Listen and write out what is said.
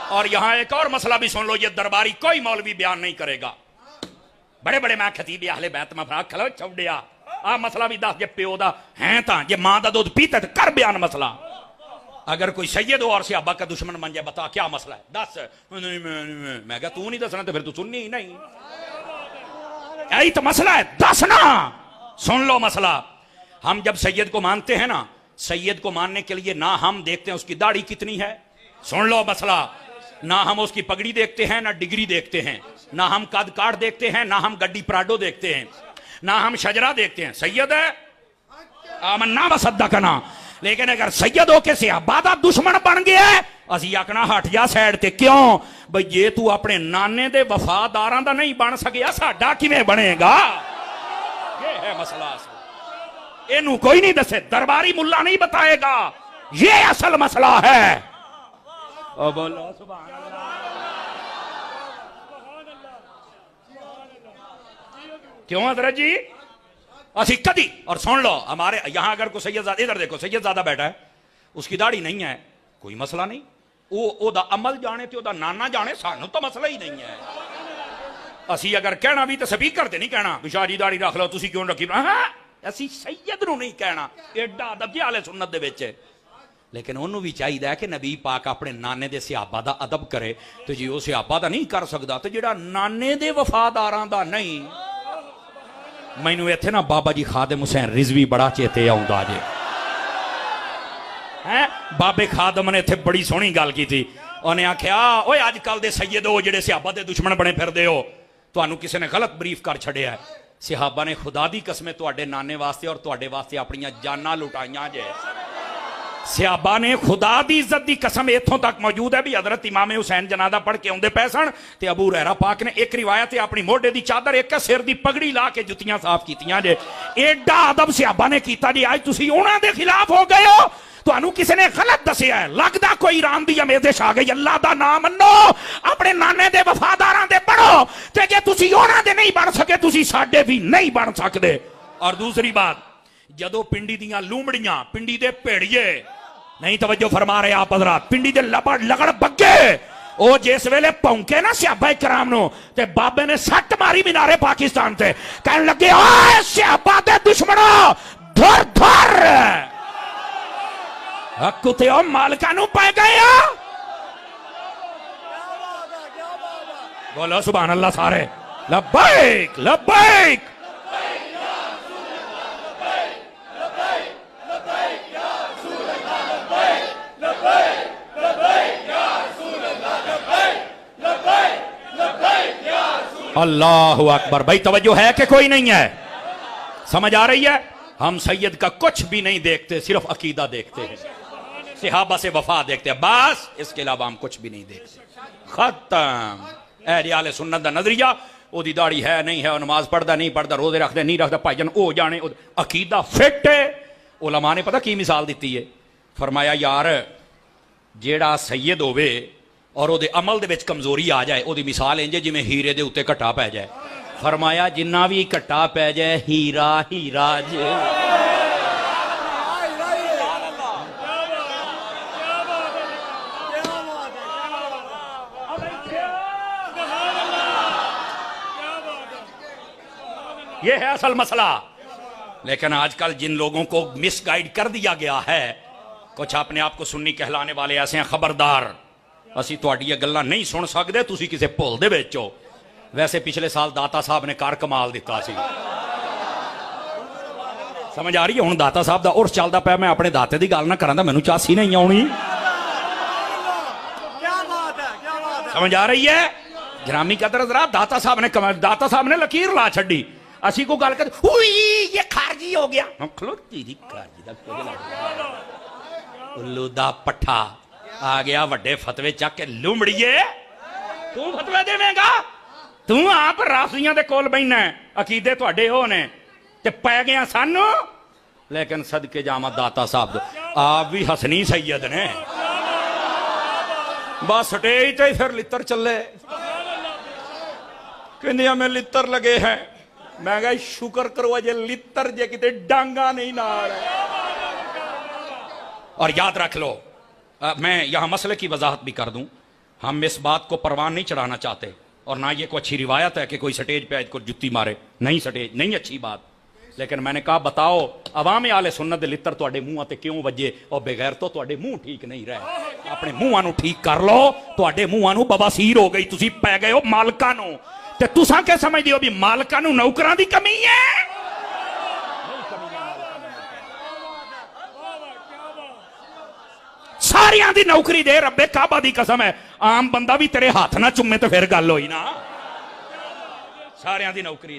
اور یہاں ایک اور مسئلہ بھی سن لو، یہ درباری کوئی مولوی بیان نہیں کرے گا، بڑے بڑے میں خطیب اہل بیت میں فراق کھلو چوڑیا آ مسئلہ بھی دس جے پیو دا ہیں تا جے ماں دا دودھ پیتا تو کر بیان مسئلہ. اگر کوئی سید ہو اور صحابہ کا دشمن بن جائے بتا کیا مسئلہ ہے دس. میں کہا تو نہیں دسنا تو پھر تو سننی ہی نہیں، یہی تو مسئلہ ہے دسنا. سن لو مسئلہ، ہم جب سید کو مانتے ہیں نا، سید کو ماننے کے لیے نہ ہم دیکھتے ہیں اس کی داڑھی کتنی ہے، سن لو مسئلہ، نہ ہم اس کی پگڑی دیکھتے ہیں، نہ ڈگری دیکھتے ہیں، نہ ہم قد کاٹ دیکھتے ہیں، نہ ہم گڈی پراڈو دیکھتے ہیں، نہ ہم شجرہ دیکھتے ہیں. سید ہے آمنا وصدقنا. لیکن اگر سید ہو کے صحابہ دا دشمن بن گیا ہے اسی آکھنا ہٹ جا سائڈ تے. کیوں بھئی یہ تو اپنے نانے دے وفاداراں دا نہیں بن سکیا ساڈا کیویں بنے گا؟ یہ ہے مسئلہ. اینو کوئی نہیں دسے، درباری ملا نہیں بتائے گا، یہ اصل مسئلہ ہے. بولو سبحان اللہ. کیوں حضرت جی اسی کدی. اور سن لو ہمارے یہاں اگر کوئی سید زادہ، ادھر دیکھو سید زادہ بیٹھا ہے، اس کی داڑھی نہیں ہے، کوئی مسئلہ نہیں، او دا عمل جانے تے او دا نانا جانے، سانو تو مسئلہ ہی نہیں ہے. اسی اگر کہنا بھی تو سپیکر تے نہیں کہنا بشاہ جی داڑھی رکھ لو تسی کیوں رکھی، ہاں اسی سید نو نہیں کہنا، ایڈا ادب جی اہل سنت دے وچ. لیکن انہوں بھی چاہیے کہ نبی پاک اپنے نانے دے صحابہ دا ادب کرے. تو جی وہ صحابہ دا نہیں کر سکتا تو جڑا نانے دے وفاداراں دا نہیں. مینوں ایتھے نا بابا جی خادم حسین رضوی بڑا چیتے آوندا جے. بابے خادم نے ایتھے بڑی سونی گل کی تھی، انہیں آکھیا اوے اج کل دے سید ہو جڑے صحابہ دے دشمن بنے پھردے ہو، تانوں کسے نے غلط بریف کر چھڑیا ہے. صحابہ نے خدا دی قسمیں تواڈے نانے واسطے اور تواڈے واسطے اپنیاں جاناں لٹائیاں جے. صحابہ نے خدا دی عزت دی قسم ایتھوں تک موجود ہے بھی حضرت امام حسین جنازہ پڑھ کے اوندے پے سن تے ابو ہریرہ پاک نے ایک روایت اپنی موڈے دی چادر ایک سر دی پگڑی لا کے جتیاں صاف کیتیاں جے. ایڈا ادب صحابہ نے کیتا جی. آج تسی انہاں دے خلاف ہو گئے ہو، تانوں کسی نے غلط دسیا ہے، لگدا کوئی ایران دی امیزش آ گئی. اللہ دا نام منو، اپنے نانے دے وفاداراں دے بنو، تے جے تسی انہاں دے نہیں بن سکے تسی ساڈے بھی نہیں بن سکدے. اور دوسری بات، جدو پنڈی دیاں لومڑیاں، پنڈی دے پیڑیے نہیں توجہ فرما رہے آپ حضرات، پنڈی دے لبڑ لگڑ بگے او جس ویلے پونکے نا صحابہ کرام نو تے بابے نے سٹ ماری مینار پاکستان تے کہنے لگے آئے صحابہ دے دشمنوں دھر دھر کتے او مالکہ نو پائے گئے ہو. بولو سبحان اللہ سارے. لبیک لبیک. اللہ اکبر. بھائی توجہ ہے کہ کوئی نہیں ہے؟ سمجھ آ رہی ہے؟ ہم سید کا کچھ بھی نہیں دیکھتے، صرف عقیدہ دیکھتے ہیں، صحابہ سے وفا دیکھتے ہیں، بس اس کے علاوہ ہم کچھ بھی نہیں دیکھتے. ختم. اہل سنت دا نظریہ او دی داڑھی ہے نہیں ہے، او نماز پڑھدا نہیں پڑھدا، روزے رکھدا نہیں رکھدا، بھائی جان او جانے. عقیدہ فٹ ہے. علماء نے پتہ کی مثال دیتی ہے؟ فرمایا یار جیڑا سید ہوئے اور او دے عمل دے وچ کمزوری آ جائے، او دی مثال انجے جی میں ہیرے دے اتے کٹا پہ جائے. فرمایا جنہ بھی کٹا پہ جائے ہیرا ہیرا جے. یہ ہے اصل مسئلہ. لیکن آج کل جن لوگوں کو مس گائیڈ کر دیا گیا ہے، کچھ اپنے آپ کو سنی کہلانے والے ایسے ہیں، خبردار اسی تہاڈی یہ گلاں نہیں سن سکدے، تسی کسے بھول دے وچ ہو. ویسے پچھلے سال داتا صاحب نے کار کمال دیتا سی. سمجھ آ رہی ہے؟ ہن داتا صاحب دا عرس چلدا پیا، میں اپنے داتے دی گل نہ کراں تے مینوں چاسی نہیں آونی. سمجھ آ رہی ہے؟ گرامی قدر حضرات، داتا صاحب نے لکیر لا چھڈی. اسی کو گل کر ہوئی یہ خارجی ہو گیا، کھلوتی دی خارجی دا الو دا پٹھا آ گیا وڈے فتوے چک کے. لومڑیے تو فتوے دے گا؟ تو آپ رافضیاں دے کول بیٹھنا ہے، عقیدے تواڈے ہو نے تے پے گیا سانو. لیکن صدقے جاواں داتا صاحب آپ بھی حسنی سید نے. بس سٹیج تے پھر لتر چلے کہندیاں میں لتر لگے ہیں. میں کہا شکر کرو جے لتر جے کتے ڈانگا نہیں نال. اور یاد رکھ لو، میں یہاں مسئلے کی وضاحت بھی کر دوں، ہم اس بات کو پروان نہیں چڑھانا چاہتے اور نہ یہ کوئی اچھی روایت ہے کہ کوئی سٹیج پہ کو جتی مارے، نہیں سٹیج نہیں اچھی بات، لیکن میں نے کہا بتاؤ عوام آل سنت دے لتر تواڈے منہ تے کیوں وجے اور بغیر تو تواڈے منہ ٹھیک نہیں رہے، اپنے منہاں نو ٹھیک کر لو، تواڈے منہاں نو بواسیر ہو گئی، تسی پے گئے ہو مالکاں نو، تے تساں کہ سمجھ دیو بھی مالکاں نو نوکراں دی کمی ہے؟ ساریاں دی نوکری دے، رب کعبہ دی قسم ہے، عام بندہ بھی تیرے ہاتھ نہ چومے تو پھر گل ہوئی نا، ساریاں دی نوکری